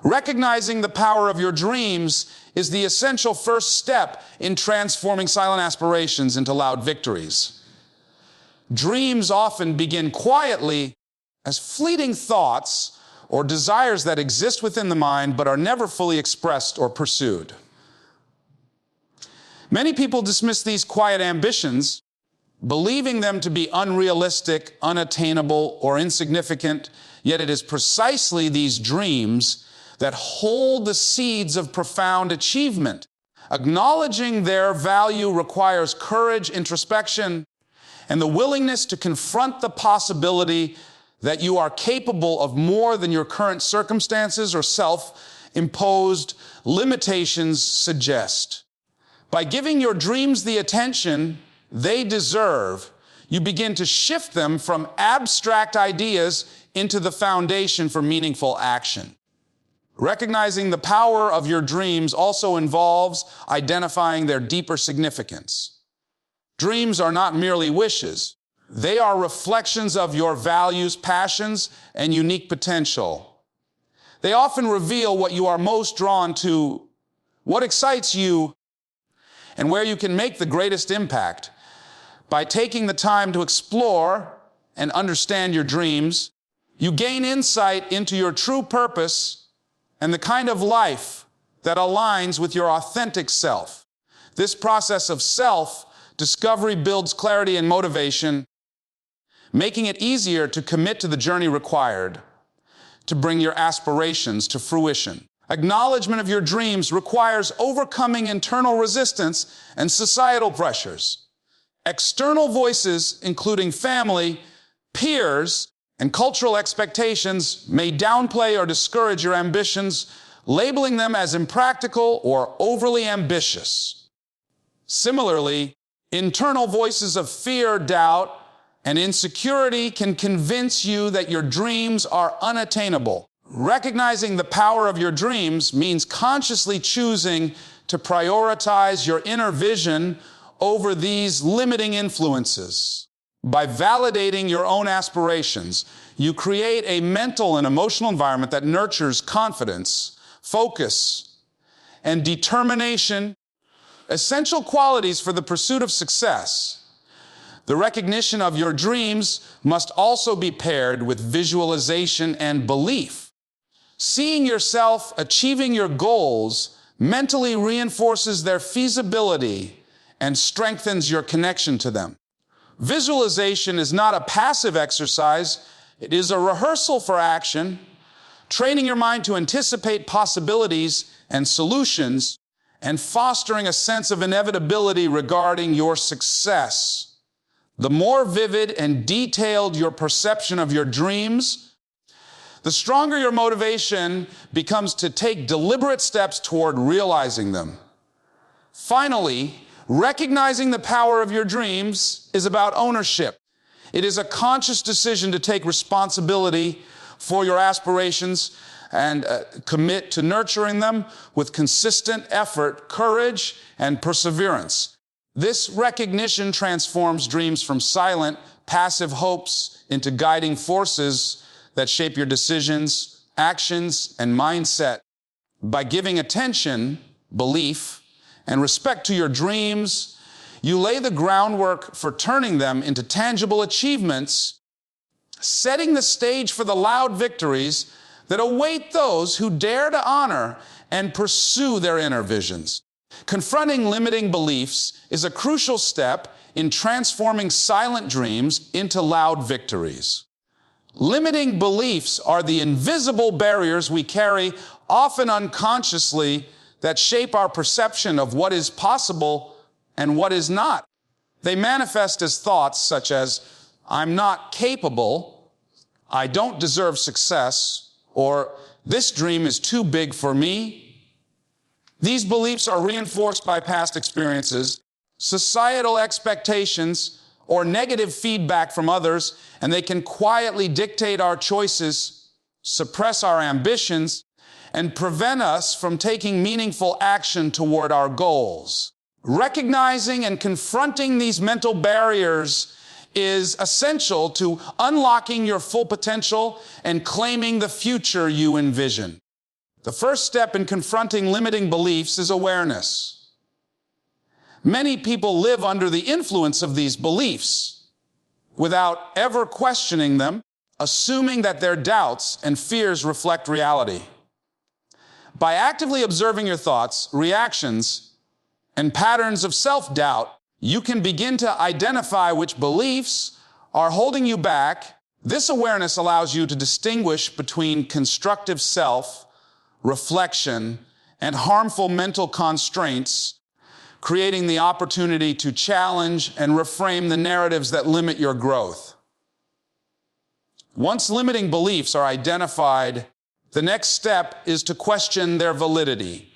Recognizing the power of your dreams is the essential first step in transforming silent aspirations into loud victories. Dreams often begin quietly as fleeting thoughts or desires that exist within the mind but are never fully expressed or pursued. Many people dismiss these quiet ambitions, believing them to be unrealistic, unattainable, or insignificant, yet it is precisely these dreams that hold the seeds of profound achievement. Acknowledging their value requires courage, introspection, and the willingness to confront the possibility that you are capable of more than your current circumstances or self-imposed limitations suggest. By giving your dreams the attention they deserve, you begin to shift them from abstract ideas into the foundation for meaningful action. Recognizing the power of your dreams also involves identifying their deeper significance. Dreams are not merely wishes. They are reflections of your values, passions, and unique potential. They often reveal what you are most drawn to, what excites you, and where you can make the greatest impact. By taking the time to explore and understand your dreams, you gain insight into your true purpose and the kind of life that aligns with your authentic self. This process of self-discovery builds clarity and motivation, making it easier to commit to the journey required to bring your aspirations to fruition. Acknowledgement of your dreams requires overcoming internal resistance and societal pressures. External voices, including family, peers, and cultural expectations, may downplay or discourage your ambitions, labeling them as impractical or overly ambitious. Similarly, internal voices of fear, doubt, and insecurity can convince you that your dreams are unattainable. Recognizing the power of your dreams means consciously choosing to prioritize your inner vision over these limiting influences. By validating your own aspirations, you create a mental and emotional environment that nurtures confidence, focus, and determination, essential qualities for the pursuit of success. The recognition of your dreams must also be paired with visualization and belief. Seeing yourself achieving your goals mentally reinforces their feasibility and strengthens your connection to them. Visualization is not a passive exercise, it is a rehearsal for action, training your mind to anticipate possibilities and solutions and fostering a sense of inevitability regarding your success. The more vivid and detailed your perception of your dreams, the stronger your motivation becomes to take deliberate steps toward realizing them. Finally, recognizing the power of your dreams is about ownership. It is a conscious decision to take responsibility for your aspirations and commit to nurturing them with consistent effort, courage, and perseverance. This recognition transforms dreams from silent, passive hopes into guiding forces that shape your decisions, actions, and mindset. By giving attention, belief, and respect to your dreams, you lay the groundwork for turning them into tangible achievements, setting the stage for the loud victories that await those who dare to honor and pursue their inner visions. Confronting limiting beliefs is a crucial step in transforming silent dreams into loud victories. Limiting beliefs are the invisible barriers we carry, often unconsciously, that shape our perception of what is possible and what is not. They manifest as thoughts such as, "I'm not capable," "I don't deserve success," or "this dream is too big for me." These beliefs are reinforced by past experiences, societal expectations, or negative feedback from others, and they can quietly dictate our choices, suppress our ambitions, and prevent us from taking meaningful action toward our goals. Recognizing and confronting these mental barriers is essential to unlocking your full potential and claiming the future you envision. The first step in confronting limiting beliefs is awareness. Many people live under the influence of these beliefs without ever questioning them, assuming that their doubts and fears reflect reality. By actively observing your thoughts, reactions, and patterns of self-doubt, you can begin to identify which beliefs are holding you back. This awareness allows you to distinguish between constructive self-reflection and harmful mental constraints, creating the opportunity to challenge and reframe the narratives that limit your growth. Once limiting beliefs are identified, the next step is to question their validity.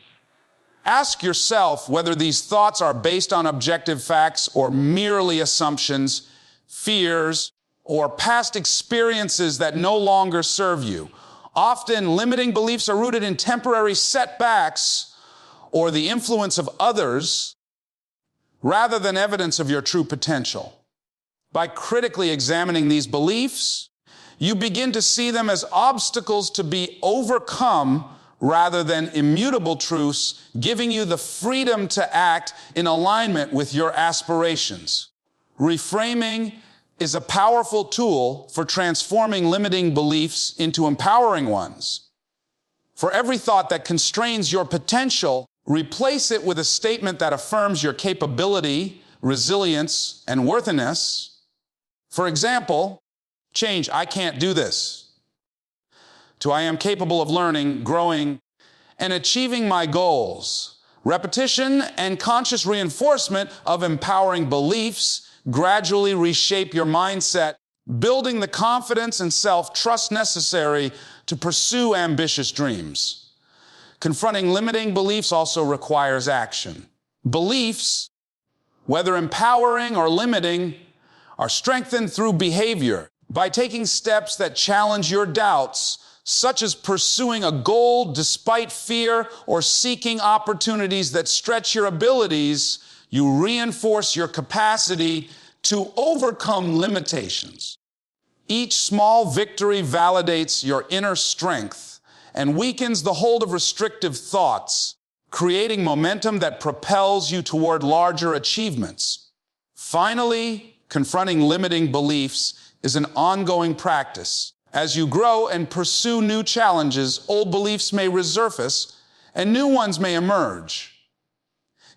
Ask yourself whether these thoughts are based on objective facts or merely assumptions, fears, or past experiences that no longer serve you. Often, limiting beliefs are rooted in temporary setbacks or the influence of others rather than evidence of your true potential. By critically examining these beliefs, you begin to see them as obstacles to be overcome rather than immutable truths, giving you the freedom to act in alignment with your aspirations. Reframing is a powerful tool for transforming limiting beliefs into empowering ones. For every thought that constrains your potential, replace it with a statement that affirms your capability, resilience, and worthiness. For example, change, I can't do this, to I am capable of learning, growing, and achieving my goals. Repetition and conscious reinforcement of empowering beliefs gradually reshape your mindset, building the confidence and self-trust necessary to pursue ambitious dreams. Confronting limiting beliefs also requires action. Beliefs, whether empowering or limiting, are strengthened through behavior. By taking steps that challenge your doubts, such as pursuing a goal despite fear or seeking opportunities that stretch your abilities, you reinforce your capacity to overcome limitations. Each small victory validates your inner strength and weakens the hold of restrictive thoughts, creating momentum that propels you toward larger achievements. Finally, confronting limiting beliefs is an ongoing practice. As you grow and pursue new challenges, old beliefs may resurface and new ones may emerge.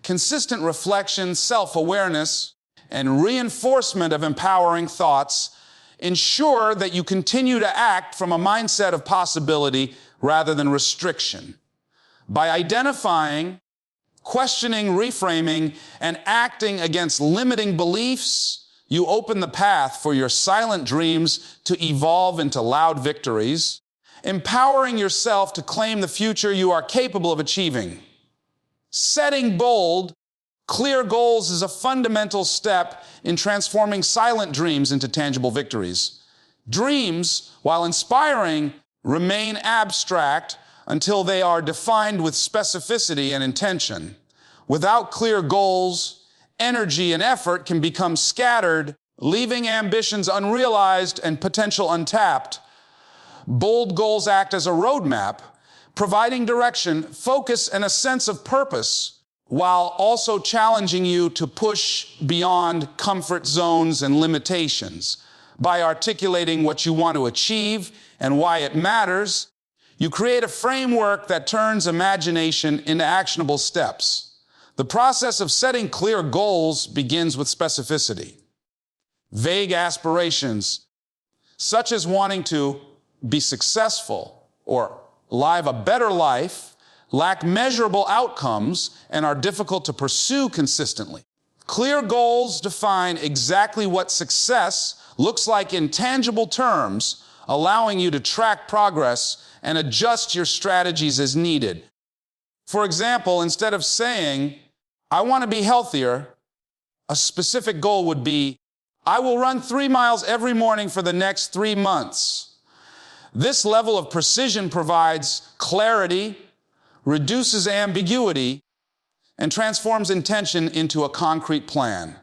Consistent reflection, self-awareness, and reinforcement of empowering thoughts ensure that you continue to act from a mindset of possibility rather than restriction. By identifying, questioning, reframing, and acting against limiting beliefs, you open the path for your silent dreams to evolve into loud victories, empowering yourself to claim the future you are capable of achieving. Setting bold, clear goals is a fundamental step in transforming silent dreams into tangible victories. Dreams, while inspiring, remain abstract until they are defined with specificity and intention. Without clear goals, energy and effort can become scattered, leaving ambitions unrealized and potential untapped. Bold goals act as a roadmap, providing direction, focus, and a sense of purpose, while also challenging you to push beyond comfort zones and limitations. By articulating what you want to achieve and why it matters, you create a framework that turns imagination into actionable steps. The process of setting clear goals begins with specificity. Vague aspirations, such as wanting to be successful or live a better life, lack measurable outcomes and are difficult to pursue consistently. Clear goals define exactly what success looks like in tangible terms, allowing you to track progress and adjust your strategies as needed. For example, instead of saying, I want to be healthier, a specific goal would be, I will run 3 miles every morning for the next 3 months. This level of precision provides clarity, reduces ambiguity, and transforms intention into a concrete plan.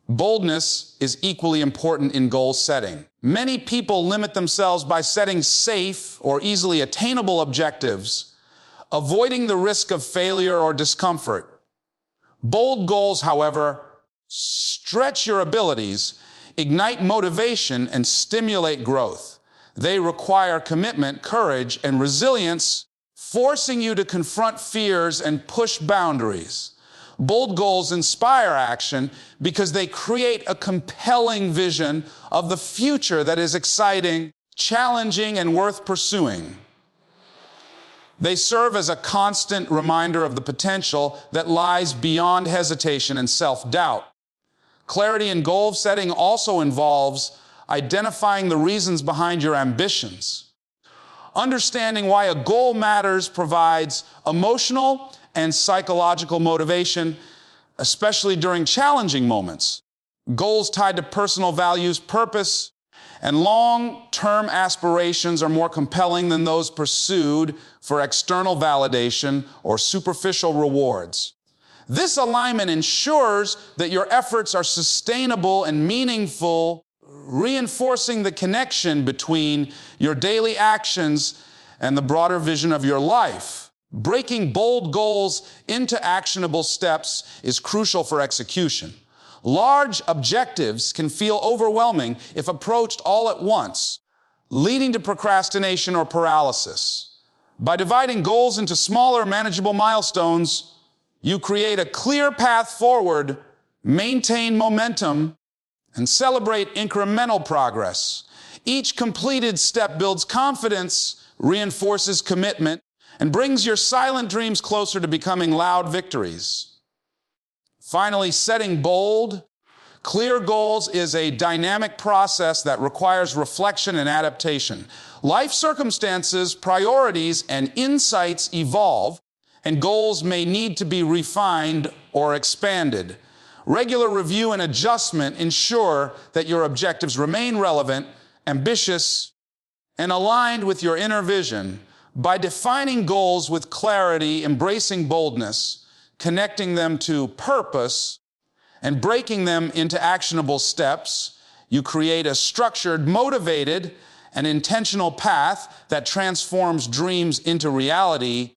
Boldness is equally important in goal setting. Many people limit themselves by setting safe or easily attainable objectives, avoiding the risk of failure or discomfort. Bold goals, however, stretch your abilities, ignite motivation, and stimulate growth. They require commitment, courage, and resilience, forcing you to confront fears and push boundaries. Bold goals inspire action because they create a compelling vision of the future that is exciting, challenging, and worth pursuing. They serve as a constant reminder of the potential that lies beyond hesitation and self-doubt. Clarity in goal setting also involves identifying the reasons behind your ambitions. Understanding why a goal matters provides emotional and psychological motivation, especially during challenging moments. Goals tied to personal values, purpose, and long-term aspirations are more compelling than those pursued for external validation or superficial rewards. This alignment ensures that your efforts are sustainable and meaningful, reinforcing the connection between your daily actions and the broader vision of your life. Breaking bold goals into actionable steps is crucial for execution. Large objectives can feel overwhelming if approached all at once, leading to procrastination or paralysis. By dividing goals into smaller, manageable milestones, you create a clear path forward, maintain momentum, and celebrate incremental progress. Each completed step builds confidence, reinforces commitment, and brings your silent dreams closer to becoming loud victories. Finally, setting bold, clear goals is a dynamic process that requires reflection and adaptation. Life circumstances, priorities, and insights evolve, and goals may need to be refined or expanded. Regular review and adjustment ensure that your objectives remain relevant, ambitious, and aligned with your inner vision. By defining goals with clarity, embracing boldness, connecting them to purpose, and breaking them into actionable steps, you create a structured, motivated, and intentional path that transforms dreams into reality,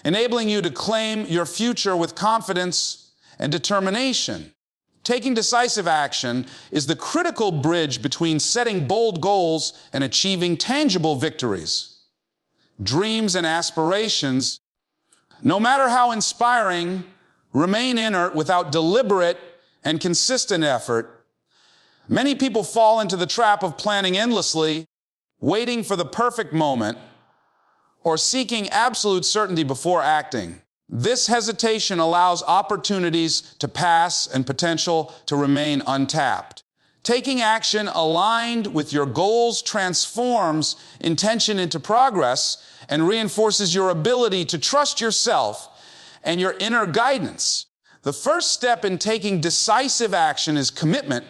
enabling you to claim your future with confidence and determination. Taking decisive action is the critical bridge between setting bold goals and achieving tangible victories. Dreams and aspirations, no matter how inspiring, remain inert without deliberate and consistent effort. Many people fall into the trap of planning endlessly, waiting for the perfect moment, or seeking absolute certainty before acting. This hesitation allows opportunities to pass and potential to remain untapped. Taking action aligned with your goals transforms intention into progress and reinforces your ability to trust yourself and your inner guidance. The first step in taking decisive action is commitment.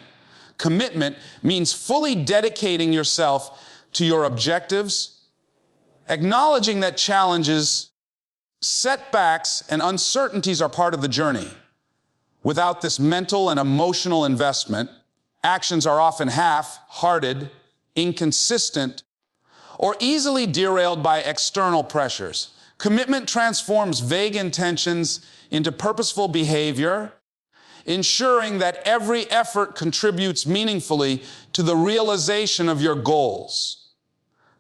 Commitment means fully dedicating yourself to your objectives, acknowledging that challenges, setbacks, and uncertainties are part of the journey. Without this mental and emotional investment, actions are often half-hearted, inconsistent, or easily derailed by external pressures. Commitment transforms vague intentions into purposeful behavior, ensuring that every effort contributes meaningfully to the realization of your goals.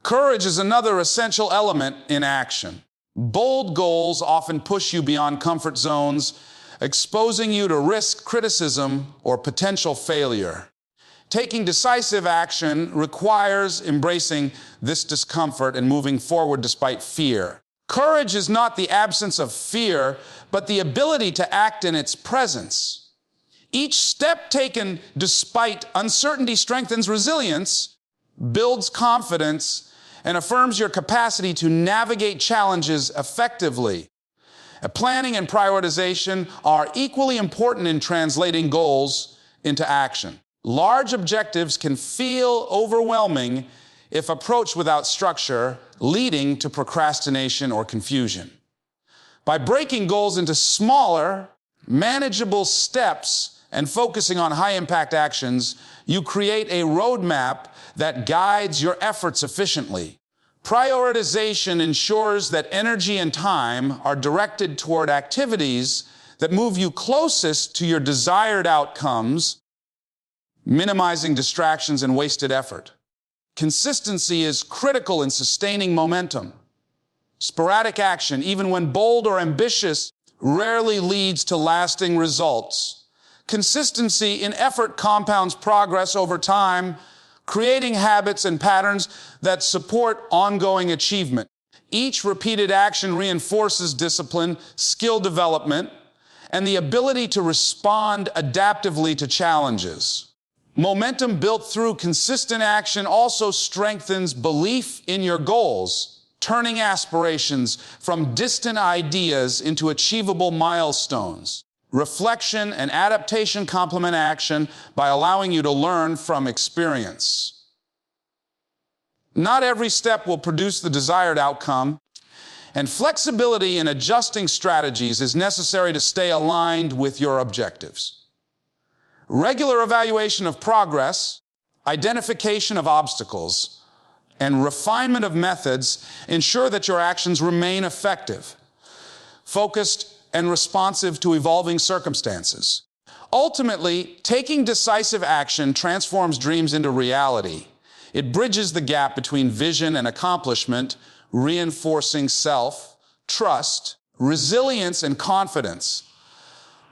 Courage is another essential element in action. Bold goals often push you beyond comfort zones, exposing you to risk, criticism, or potential failure. Taking decisive action requires embracing this discomfort and moving forward despite fear. Courage is not the absence of fear, but the ability to act in its presence. Each step taken despite uncertainty strengthens resilience, builds confidence, and affirms your capacity to navigate challenges effectively. Planning and prioritization are equally important in translating goals into action. Large objectives can feel overwhelming if approached without structure, leading to procrastination or confusion. By breaking goals into smaller, manageable steps and focusing on high-impact actions, you create a roadmap that guides your efforts efficiently. Prioritization ensures that energy and time are directed toward activities that move you closest to your desired outcomes, minimizing distractions and wasted effort. Consistency is critical in sustaining momentum. Sporadic action, even when bold or ambitious, rarely leads to lasting results. Consistency in effort compounds progress over time, creating habits and patterns that support ongoing achievement. Each repeated action reinforces discipline, skill development, and the ability to respond adaptively to challenges. Momentum built through consistent action also strengthens belief in your goals, turning aspirations from distant ideas into achievable milestones. Reflection and adaptation complement action by allowing you to learn from experience. Not every step will produce the desired outcome, and flexibility in adjusting strategies is necessary to stay aligned with your objectives. Regular evaluation of progress, identification of obstacles, and refinement of methods ensure that your actions remain effective, focused, and responsive to evolving circumstances. Ultimately, taking decisive action transforms dreams into reality. It bridges the gap between vision and accomplishment, reinforcing self-trust, resilience, and confidence.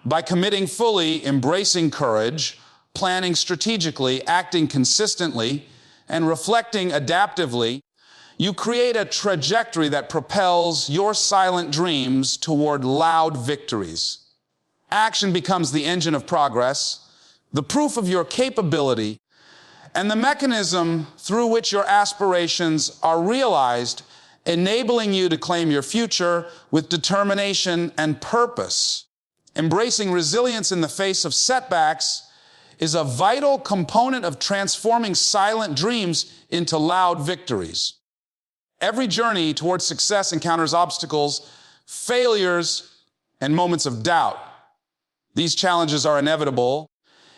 By committing fully, embracing courage, planning strategically, acting consistently, and reflecting adaptively, you create a trajectory that propels your silent dreams toward loud victories. Action becomes the engine of progress, the proof of your capability, and the mechanism through which your aspirations are realized, enabling you to claim your future with determination and purpose. Embracing resilience in the face of setbacks is a vital component of transforming silent dreams into loud victories. Every journey towards success encounters obstacles, failures, and moments of doubt. These challenges are inevitable,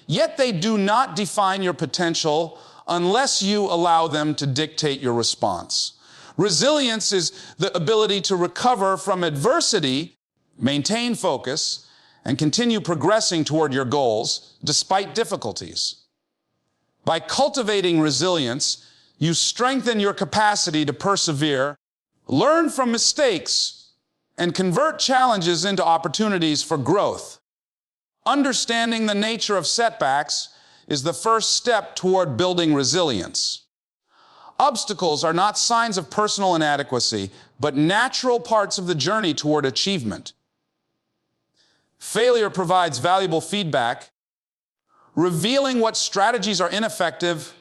yet they do not define your potential unless you allow them to dictate your response. Resilience is the ability to recover from adversity, maintain focus, and continue progressing toward your goals despite difficulties. By cultivating resilience, you strengthen your capacity to persevere, learn from mistakes, and convert challenges into opportunities for growth. Understanding the nature of setbacks is the first step toward building resilience. Obstacles are not signs of personal inadequacy, but natural parts of the journey toward achievement. Failure provides valuable feedback, revealing what strategies are ineffective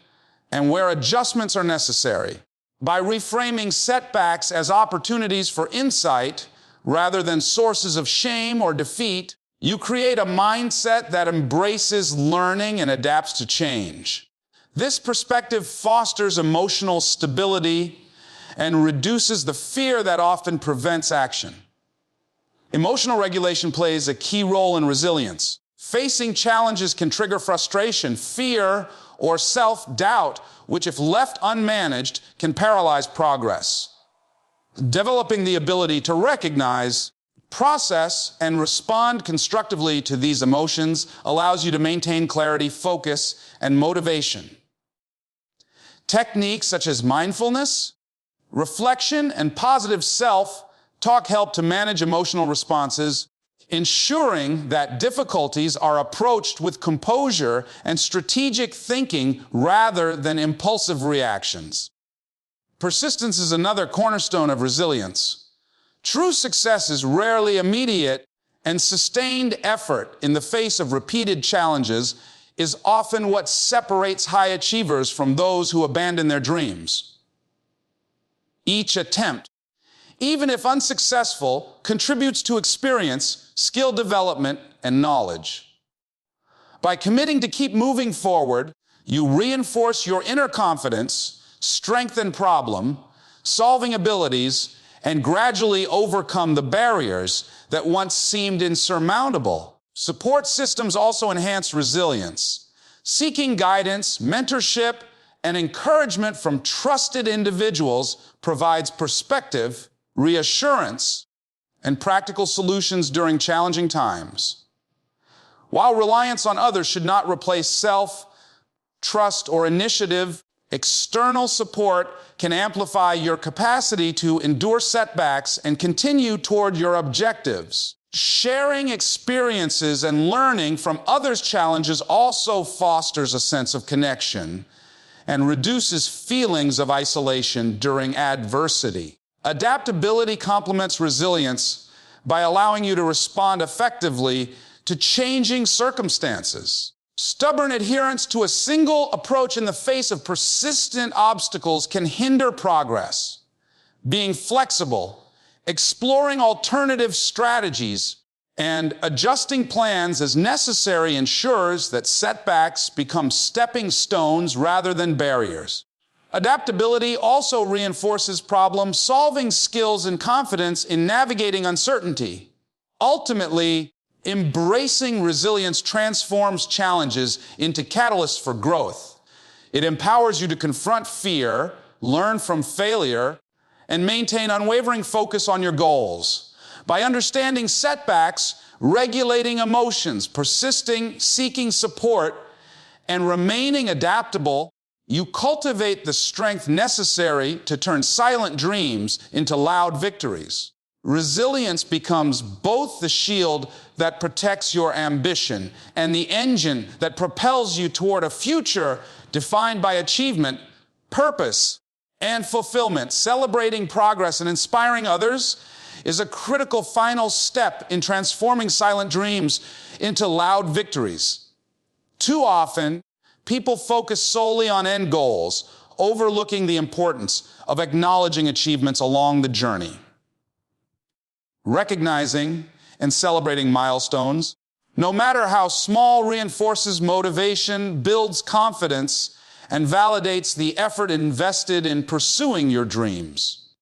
and where adjustments are necessary. By reframing setbacks as opportunities for insight rather than sources of shame or defeat, you create a mindset that embraces learning and adapts to change. This perspective fosters emotional stability and reduces the fear that often prevents action. Emotional regulation plays a key role in resilience. Facing challenges can trigger frustration, fear, or self-doubt, which, if left unmanaged, can paralyze progress. Developing the ability to recognize, process, and respond constructively to these emotions allows you to maintain clarity, focus, and motivation. Techniques such as mindfulness, reflection, and positive self-talk help to manage emotional responses, ensuring that difficulties are approached with composure and strategic thinking rather than impulsive reactions. Persistence is another cornerstone of resilience. True success is rarely immediate, and sustained effort in the face of repeated challenges is often what separates high achievers from those who abandon their dreams. Each attempt, even if unsuccessful, contributes to experience, skill development, and knowledge. By committing to keep moving forward, you reinforce your inner confidence, strengthen problem-solving abilities, and gradually overcome the barriers that once seemed insurmountable. Support systems also enhance resilience. Seeking guidance, mentorship, and encouragement from trusted individuals provides perspective, reassurance, and practical solutions during challenging times. While reliance on others should not replace self-trust or initiative, external support can amplify your capacity to endure setbacks and continue toward your objectives. Sharing experiences and learning from others' challenges also fosters a sense of connection and reduces feelings of isolation during adversity. Adaptability complements resilience by allowing you to respond effectively to changing circumstances. Stubborn adherence to a single approach in the face of persistent obstacles can hinder progress. Being flexible, exploring alternative strategies, and adjusting plans as necessary ensures that setbacks become stepping stones rather than barriers. Adaptability also reinforces problem-solving skills and confidence in navigating uncertainty. Ultimately, embracing resilience transforms challenges into catalysts for growth. It empowers you to confront fear, learn from failure, and maintain unwavering focus on your goals. By understanding setbacks, regulating emotions, persisting, seeking support, and remaining adaptable, you cultivate the strength necessary to turn silent dreams into loud victories. Resilience becomes both the shield that protects your ambition and the engine that propels you toward a future defined by achievement, purpose, and fulfillment. Celebrating progress and inspiring others is a critical final step in transforming silent dreams into loud victories. Too often, people focus solely on end goals, overlooking the importance of acknowledging achievements along the journey. Recognizing and celebrating milestones, no matter how small, reinforces motivation, builds confidence, and validates the effort invested in pursuing your dreams.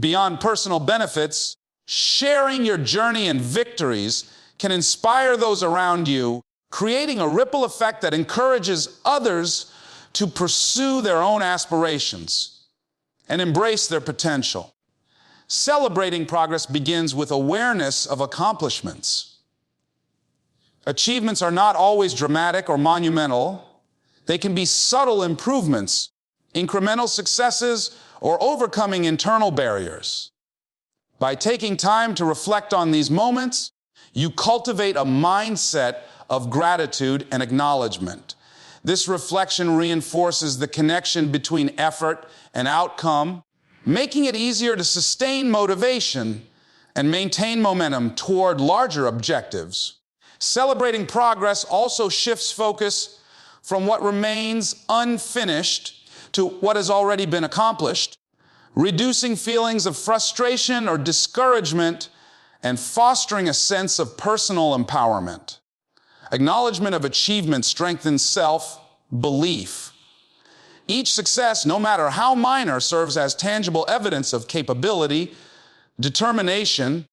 Beyond personal benefits, sharing your journey and victories can inspire those around you, creating a ripple effect that encourages others to pursue their own aspirations and embrace their potential. Celebrating progress begins with awareness of accomplishments. Achievements are not always dramatic or monumental. They can be subtle improvements, incremental successes, or overcoming internal barriers. By taking time to reflect on these moments, you cultivate a mindset of gratitude and acknowledgement. This reflection reinforces the connection between effort and outcome, making it easier to sustain motivation and maintain momentum toward larger objectives. Celebrating progress also shifts focus from what remains unfinished to what has already been accomplished, reducing feelings of frustration or discouragement and fostering a sense of personal empowerment. Acknowledgement of achievement strengthens self-belief. Each success, no matter how minor, serves as tangible evidence of capability, determination,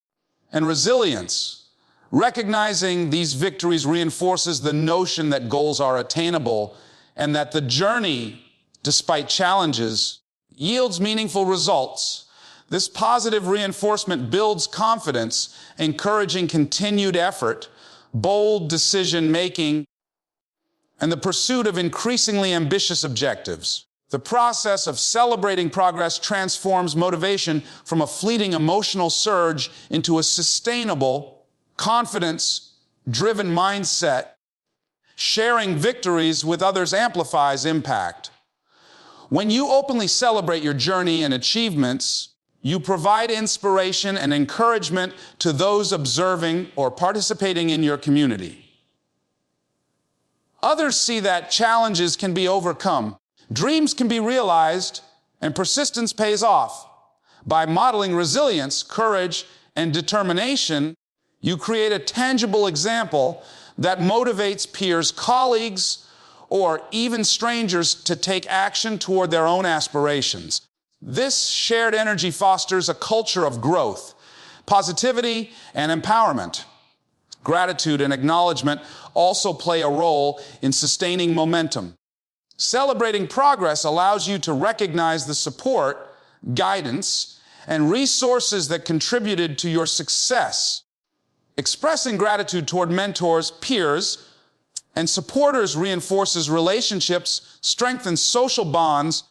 and resilience. Recognizing these victories reinforces the notion that goals are attainable and that the journey, despite challenges, yields meaningful results. This positive reinforcement builds confidence, encouraging continued effort, bold decision-making, and the pursuit of increasingly ambitious objectives. The process of celebrating progress transforms motivation from a fleeting emotional surge into a sustainable, confidence-driven mindset. Sharing victories with others amplifies impact. When you openly celebrate your journey and achievements, you provide inspiration and encouragement to those observing or participating in your community. Others see that challenges can be overcome, dreams can be realized, and persistence pays off. By modeling resilience, courage, and determination, you create a tangible example that motivates peers, colleagues, or even strangers to take action toward their own aspirations. This shared energy fosters a culture of growth, positivity, and empowerment. Gratitude and acknowledgement also play a role in sustaining momentum. Celebrating progress allows you to recognize the support, guidance, and resources that contributed to your success. Expressing gratitude toward mentors, peers, and supporters reinforces relationships, strengthens social bonds,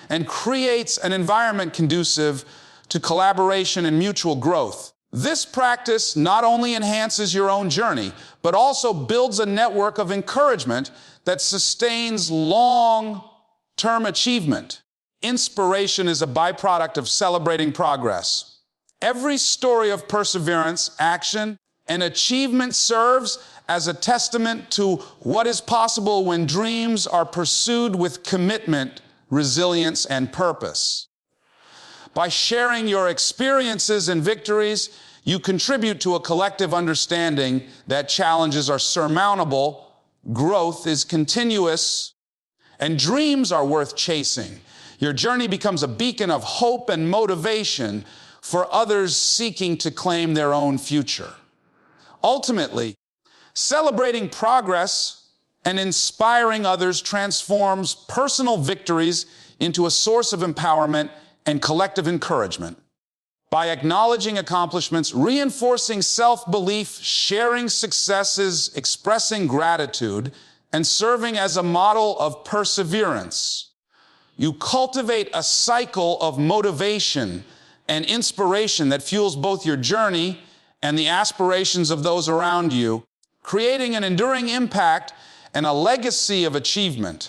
and creates an environment conducive to collaboration and mutual growth. This practice not only enhances your own journey, but also builds a network of encouragement that sustains long-term achievement. Inspiration is a byproduct of celebrating progress. Every story of perseverance, action, and achievement serves as a testament to what is possible when dreams are pursued with commitment, resilience, and purpose. By sharing your experiences and victories, you contribute to a collective understanding that challenges are surmountable, growth is continuous, and dreams are worth chasing. Your journey becomes a beacon of hope and motivation for others seeking to claim their own future. Ultimately, celebrating progress and inspiring others transforms personal victories into a source of empowerment and collective encouragement. By acknowledging accomplishments, reinforcing self-belief, sharing successes, expressing gratitude, and serving as a model of perseverance, you cultivate a cycle of motivation and inspiration that fuels both your journey and the aspirations of those around you, creating an enduring impact and a legacy of achievement.